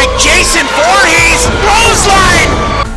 like Jason Voorhees. Clothesline!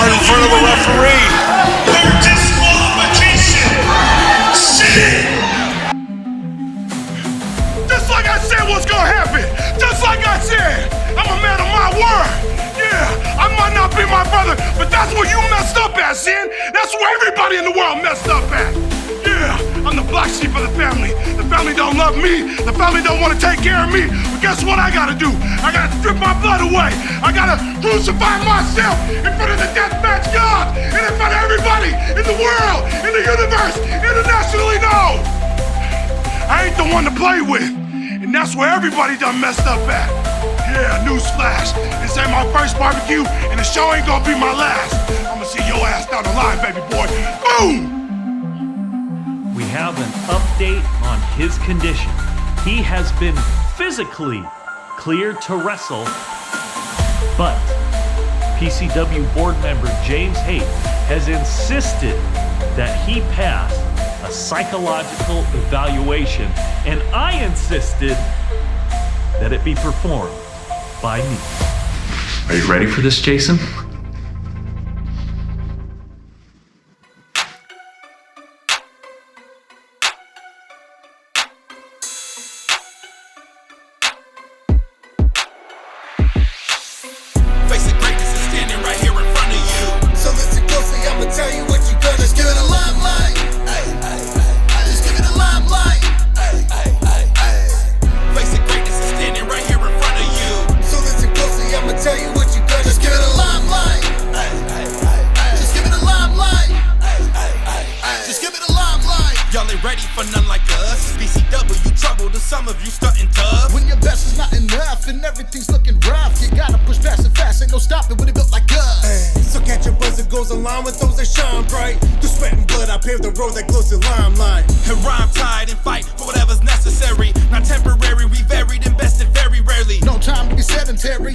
In front of a referee. Their disqualification. Shit! Just like I said what's gonna happen. Just like I said. I'm a man of my word. Yeah, I might not be my brother, but that's where you messed up at, Sin. That's where everybody in the world messed up at. Yeah, I'm the black sheep of the family. The family don't love me. The family don't want to take care of me. But guess what I gotta do? I gotta strip my blood away. I gotta crucify myself in front of the deathmatch gods and in front of everybody in the world, in the universe, internationally known. I ain't the one to play with. And that's where everybody done messed up at. Yeah, newsflash. This ain't my first barbecue, and the show ain't gonna be my last. I'ma see your ass down the line, baby boy. Boom! We have an update on his condition. He has been physically cleared to wrestle, but PCW board member James Haight has insisted that he pass a psychological evaluation, and I insisted that it be performed by me. Are you ready for this, Jason?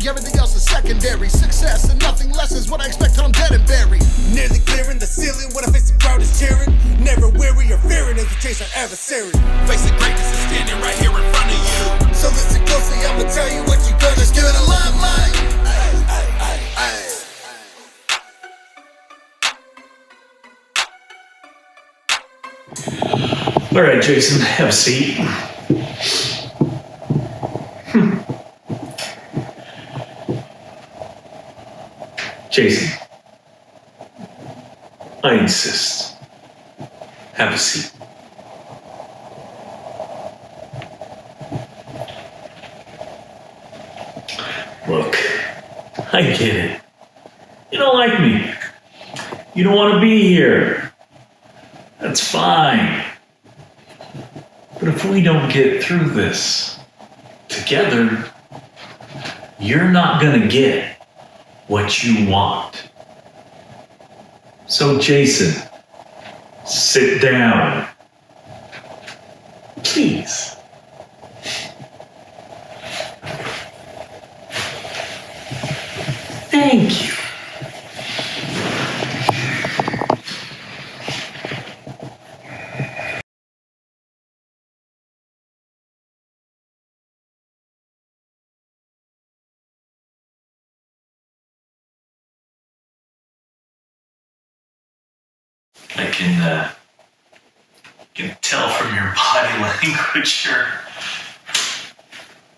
Everything else is secondary. Success and nothing less is what I expect till I'm dead and buried. Nearly clearing the ceiling when I face the crowd is cheering. Never weary or fearing as we chase our adversary. Facing greatness is standing right here in front of you. So listen closely, I'ma tell you what you gonna just give it a limelight. All right, Jason, have a seat. Jason, I insist. Have a seat. Look, I get it. You don't like me. You don't want to be here. That's fine. But if we don't get through this together, you're not gonna get what you want. So Jason, sit down. Please. Thank you. I can tell from your body language you're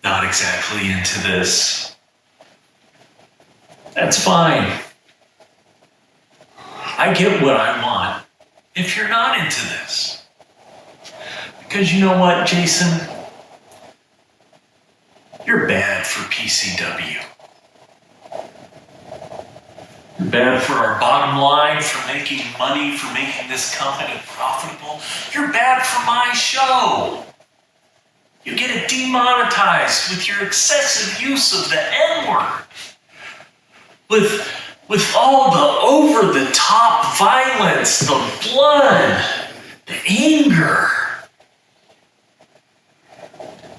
not exactly into this. That's fine. I get what I want if you're not into this. Because you know what, Jason? You're bad for PCW. You're bad for our bottom line, for making money, for making this company profitable. You're bad for my show. You get it demonetized with your excessive use of the N-word. With all the over-the-top violence, the blood, the anger.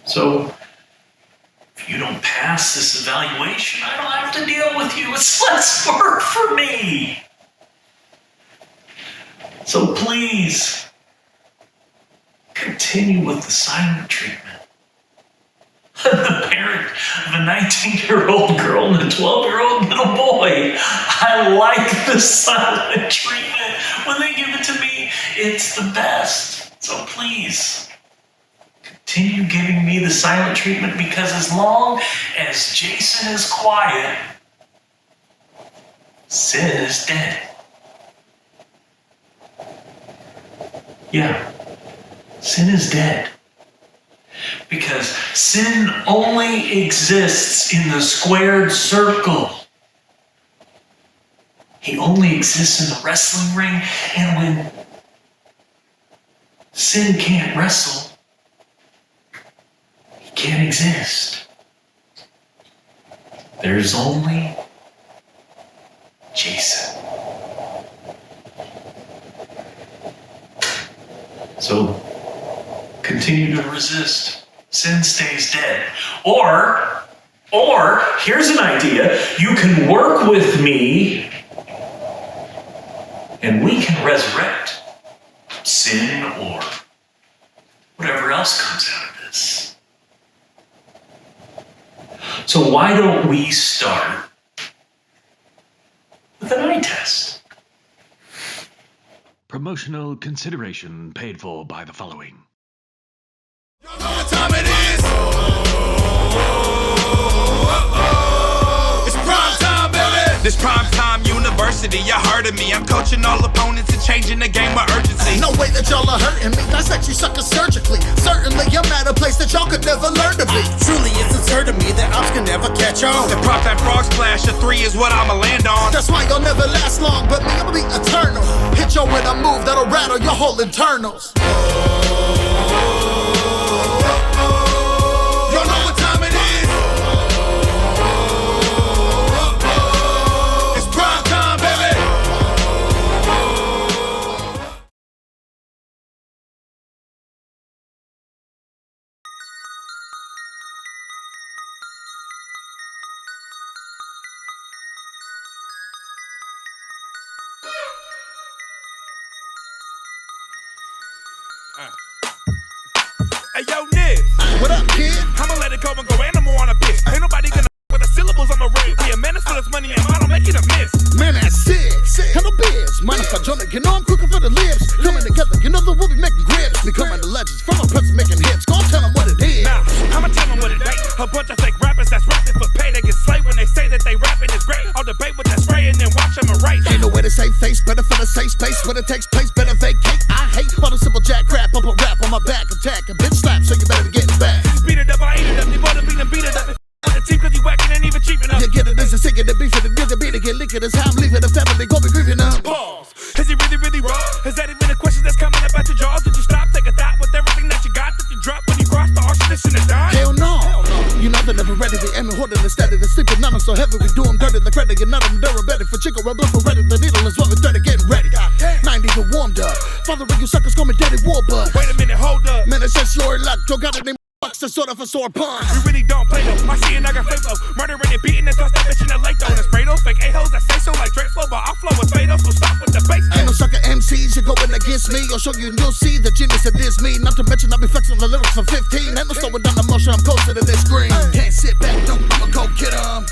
So, if you don't pass this evaluation, I don't have to deal with you. It's less work for me. So please, continue with the silent treatment. The parent of a 19-year-old girl and a 12-year-old little boy. I like the silent treatment. When they give it to me, it's the best. So please, continue giving me the silent treatment, because as long as Jason is quiet, Synn is dead. Yeah, Synn is dead. Because Synn only exists in the squared circle. He only exists in the wrestling ring, and when Synn can't wrestle, he can't exist. There's only Jason. So continue to resist. Synn stays dead. Or here's an idea. You can work with me and we can resurrect Synn or whatever else comes out of this. So why don't we start with an eye test? Promotional consideration paid for by the following. You know what time it is? It's prime time, baby. This PrimeTime University, you heard of me. I'm coaching all opponents and changing the game with urgency. No way that y'all are hurting me. Dissect you suckers surgically. Certainly, I'm at a place that y'all could never learn to be. Truly, it's absurd to me that ops can never catch on. The PrimeTime frog splash, a 3 is what I'ma land on. That's why y'all never last long, but me, I'ma be eternal. Hit y'all with a move that'll rattle your whole internals. Y'all know what time it is. It's prime time, baby. Hey, yo, Niz. What up, kid? I'ma let it go and go animal on a bitch. Ain't nobody gonna with the syllables I'ma rate. Be a menace for this money and I don't make it a miss. Man, that's sick. Hello, biz. Mind if I join it? You know I'm cooking for the lips. Coming together, you know that we'll be making grips. Becoming the legends from a person making hits. Go tell them what it is. Nah, I'ma tell them what it ain't. A bunch of fake rappers that's rapping for pay. They get slayed when they say that they rapping is great. I'll debate with that spray and then watch them erase. Ain't no way to save face, better for the safe space. When it takes place, better vacate. I hate all the simple jack crap. Up a rap on my back, attack a bitch slap, so you better be getting back. Speed it up, I eat it up. They wanna beat it up. On the team cause you whacking ain't even cheap enough. You get it, this is singing the beef and the music beat it, get licked. It's how I'm leaving the family, go be grieving up. Pause. Is he really raw? Is that even a question that's coming up out your jaws? Did you stop, take a thought with everything that you got that you dropped when you crossed the arsonist in the dime? Hell no. You know they're never ready. They aiming, holding, steady. They're sleeping, none so heavy. We do them dirty. The credit, you're not them. They're ready for chicken, red blood for ready. The needle is what we're dirty, getting ready. 90 even warmed up. Father, you suckers call me Daddy Warbud. Wait a minute, hold up. Man, it's just your luck. Don't got a name. Bucks a sort of a sore pun. We really don't play though. I see and I got fake flow. Murdering and beating and toss that bitch in the lake though. And spray those fake a-holes that say so like Drake flow. But I flow with Fado, so stop with the bass. Ain't no sucker MCs, you're going against me. I'll show you and you'll see the genius that is me. Not to mention I'll be flexing the lyrics for 15. Ain't no slowing down the motion, I'm closer to this screen. Can't sit back, no, I'ma go get 'em.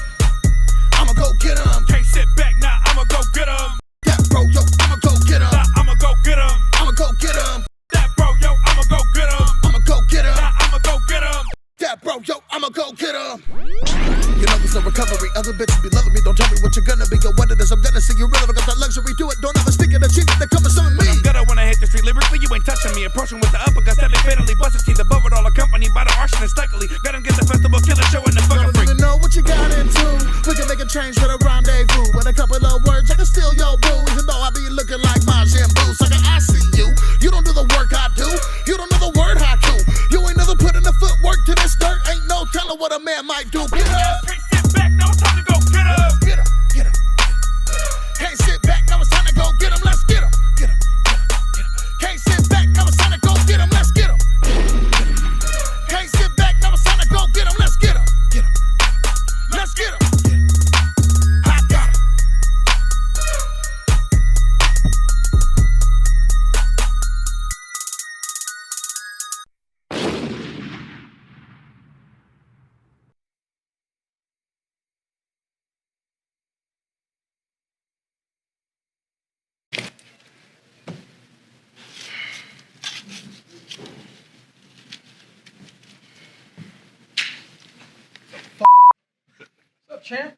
I'ma go get 'em. Can't sit back, nah, I'ma go get 'em. That bro, yo, I'ma go get 'em. Nah, I'ma go get 'em. I'ma go get 'em. That bro, yo, I'ma go get 'em. I'ma go get 'em. Nah, I'ma go get 'em. That bro, yo, I'ma go get 'em. You know there's no recovery. Other bitches be loving me. Don't tell me what you're gonna be. Yo, what it is I'm gonna see. You really got that luxury. Do it. Don't ever stick it. Achieve it. They come and summon me. I'm gonna when I hit the street lyrically. You ain't touching me. Approaching with the uppercuts that they fatally bust his teeth above it all, accompanied by the arsonist likely. Got him get the festival killer show in the fucking Don't freak. even know what you got into. We can make a change with a rendezvous. With a couple of words, I can steal your boo. Even though I be looking like my Boo. Sucker, I see you. You don't do the work I do. You don't know the word haiku. You ain't never put in the footwork to this dirt. Ain't no telling what a man might do. Get up. Can't sit back, no time to go get up. Get up. Get up. Can't sit back, now it's time to go get 'em. Let's get 'em. Get 'em. Get 'em. Can't sit back, now it's time to go get 'em. Let's get 'em. Can't sit back, now it's time to go get 'em. Let's get 'em. Get 'em. Let's get 'em. champ.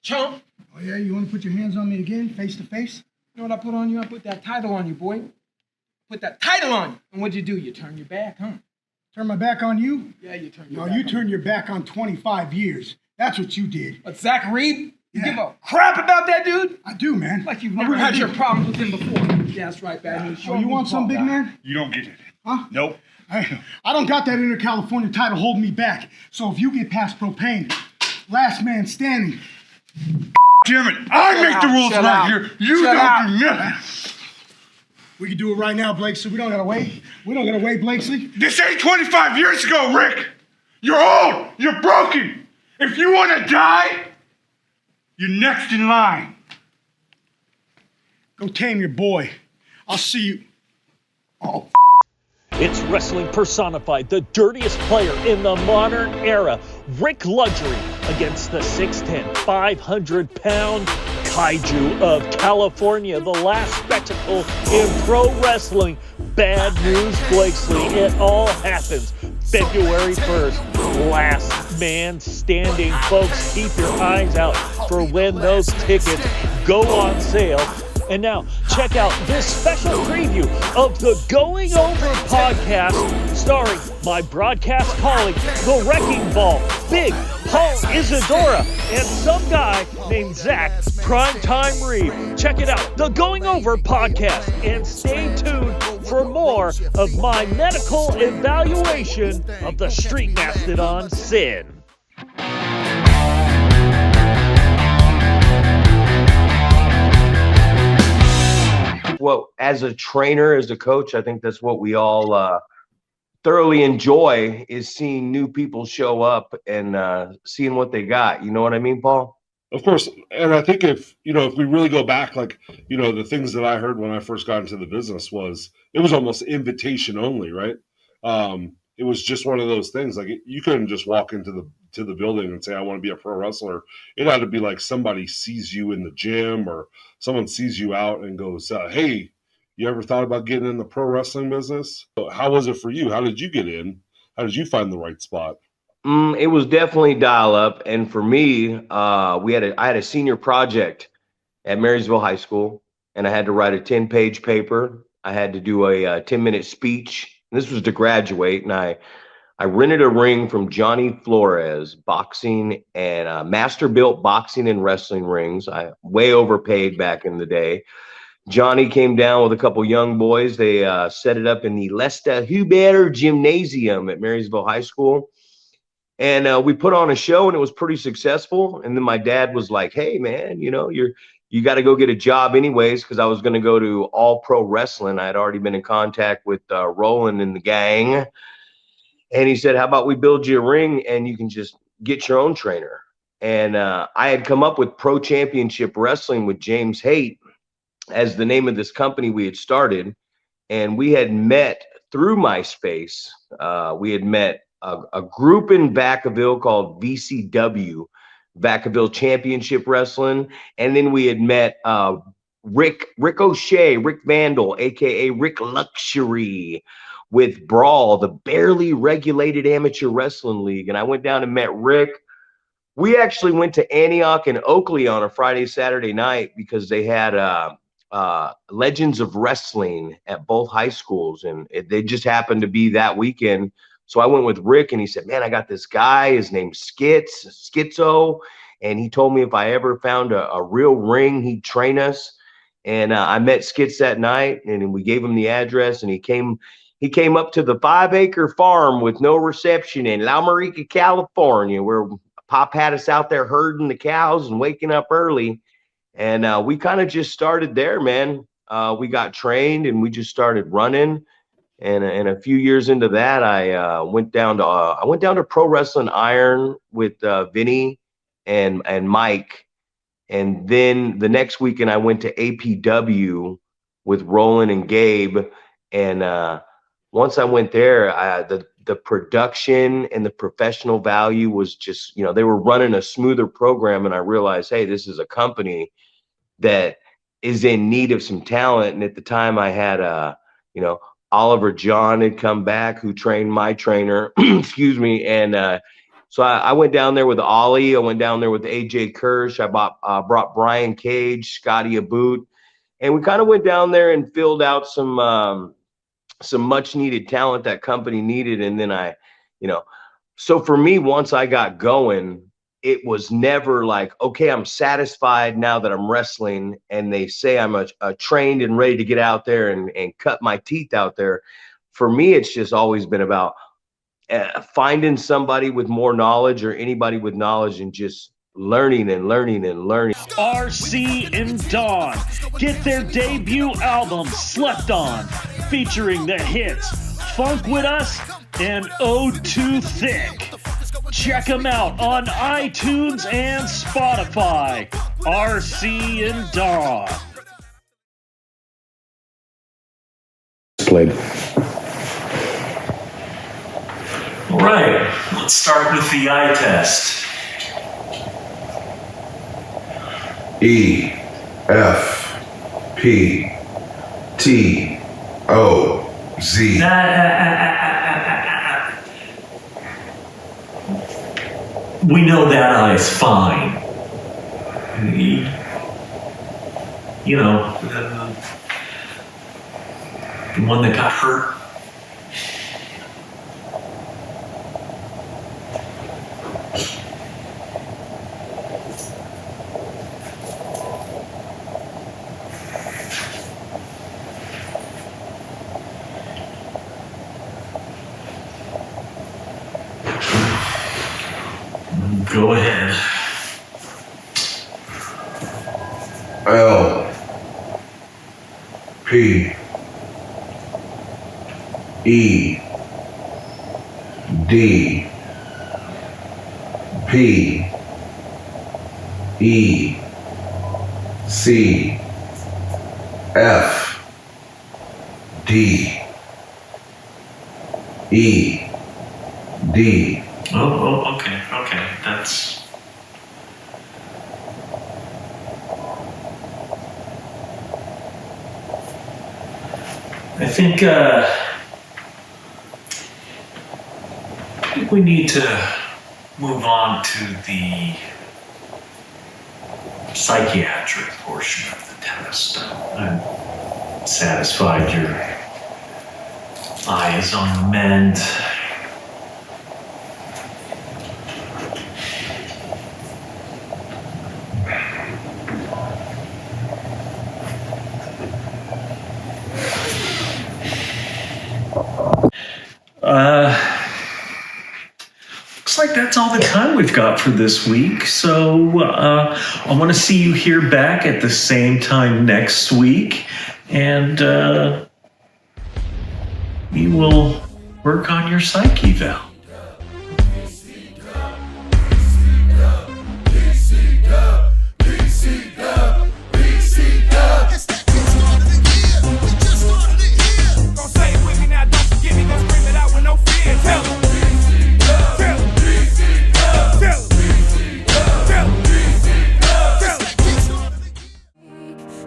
Chump. Oh, yeah? You want to put your hands on me again, face to face? You know what I put on you? I put that title on you, boy. Put that title on you. And what'd you do? You turn your back, huh? Turn my back on you? Yeah, you turn your No, back you on turned your back on 25 years. That's what you did. But Zack Reeb? You Yeah. give a crap about that dude? I do, man. Like you've I never really had do. your problems with him before. Yeah, that's right, bad news. Oh, you want some, big man? You don't get it. Huh? Nope. I don't got that Inter-California title holding me back. So if you get past propane, last man standing. Damn it! I make the rules right here. You don't do nothing. We can do it right now, Blake, so we don't gotta wait. We don't gotta wait, Blakesley. This ain't 25 years ago, Rick. You're old. You're broken. If you want to die, you're next in line. Go tame your boy. I'll see you. Oh, It's wrestling personified, the dirtiest player in the modern era, Rick Luxury, against the 6'10", 500-pound kaiju of California, the last spectacle in pro wrestling. Bad news, Blakesley, it all happens February 1st. Last man standing, folks. Keep your eyes out for when those tickets go on sale. And now, check out this special preview of the Going Over podcast, starring my broadcast colleague, the Wrecking Ball, Big Paul Isadora, and some guy named Zack, PrimeTime Reeb. Check it out, the Going Over podcast, and stay tuned for more of my medical evaluation of the Street Mastodon Synn. Well, as a trainer, as a coach, I think that's what we all thoroughly enjoy, is seeing new people show up and seeing what they got. You know what I mean, Paul? Of course. And I think if we really go back, like, the things that I heard when I first got into the business was it was almost invitation only, right? It was just one of those things. Like, you couldn't just walk into the building and say, I want to be a pro wrestler. It had to be like somebody sees you in the gym or someone sees you out and goes, hey, you ever thought about getting in the pro wrestling business? How was it for you? How did you get in? How did you find the right spot? It was definitely dial up. And for me, I had a senior project at Marysville High School, and I had to write a 10-page paper. I had to do a 10-minute speech. This was to graduate, and I rented a ring from Johnny Flores Boxing and Master Built Boxing and Wrestling rings. I way overpaid back in the day. Johnny came down with a couple young boys. They set it up in the Lesta Huber Gymnasium at Marysville High School. And we put on a show, and it was pretty successful. And then my dad was like, hey, man, you got to go get a job anyways, because I was going to go to All Pro Wrestling. I had already been in contact with Roland and the gang. And he said, how about we build you a ring and you can just get your own trainer? And I had come up with Pro Championship Wrestling with James Haight as the name of this company we had started. And we had met through MySpace. We had met a group in Vacaville called VCW, Vacaville Championship Wrestling. And then we had met Rick O'Shea, Rick Vandal, a.k.a. Rick Luxury, with Brawl, the barely regulated amateur wrestling league. And I went down and met Rick. We actually went to Antioch and Oakley on a Friday, Saturday night because they had Legends of Wrestling at both high schools. And they just happened to be that weekend. So I went with Rick, and he said, man, I got this guy. His name's Schizo. And he told me if I ever found a real ring, he'd train us. And I met Skitz that night, and we gave him the address, and he came up to the 5-acre farm with no reception in La Marica, California, where Pop had us out there herding the cows and waking up early. And we kind of just started there, man. We got trained, and we just started running. And a few years into that, I went down to Pro Wrestling Iron with Vinny and Mike. And then the next weekend, I went to APW with Roland and Gabe. And once I went there, the production and the professional value was just, they were running a smoother program. And I realized, hey, this is a company that is in need of some talent. And at the time I had, Oliver John had come back, who trained my trainer, excuse me. And So I went down there with Ollie. I went down there with AJ Kirsch. I brought Brian Cage, Scotty Aboot, and we kind of went down there and filled out some much needed talent that company needed. And then so for me, once I got going, it was never like, okay, I'm satisfied now that I'm wrestling and they say I'm a trained and ready to get out there and cut my teeth out there. For me, it's just always been about finding somebody with more knowledge or anybody with knowledge and just learning and learning and learning. RC and Dawn get their debut album, Slept On, featuring the hits Funk With Us and Oh Too Thick. Check them out on iTunes and Spotify. RC and Dawn. Played. All right, let's start with the eye test. E, F, P, T, O, Z. We know that eye's fine. You know, the one that got hurt. Go ahead. L, P, E, D, P, E, C, F, D, E, D. Oh, okay. That's... I think we need to move on to the psychiatric portion of the test. I'm satisfied your eye is on the mend. Looks like that's all the time we've got for this week. So I want to see you here back at the same time next week. And we will work on your psych eval.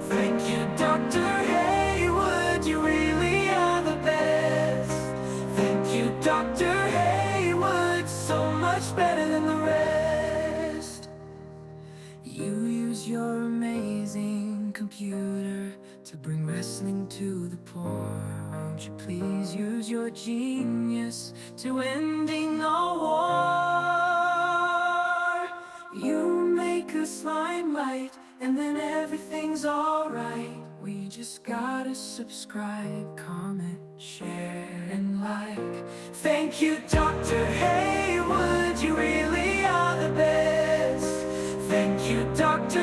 Thank you, Doctor Heywood, you really are the best. Thank you, Doctor Heywood, so much better than the rest. You use your amazing computer to bring wrestling to the poor. Won't you please use your genius to ending the war? You make us limelight, and then everything's alright. We just gotta subscribe, comment, share, and like. Thank you, Doctor Heywood, you really are the best. Thank you, Doctor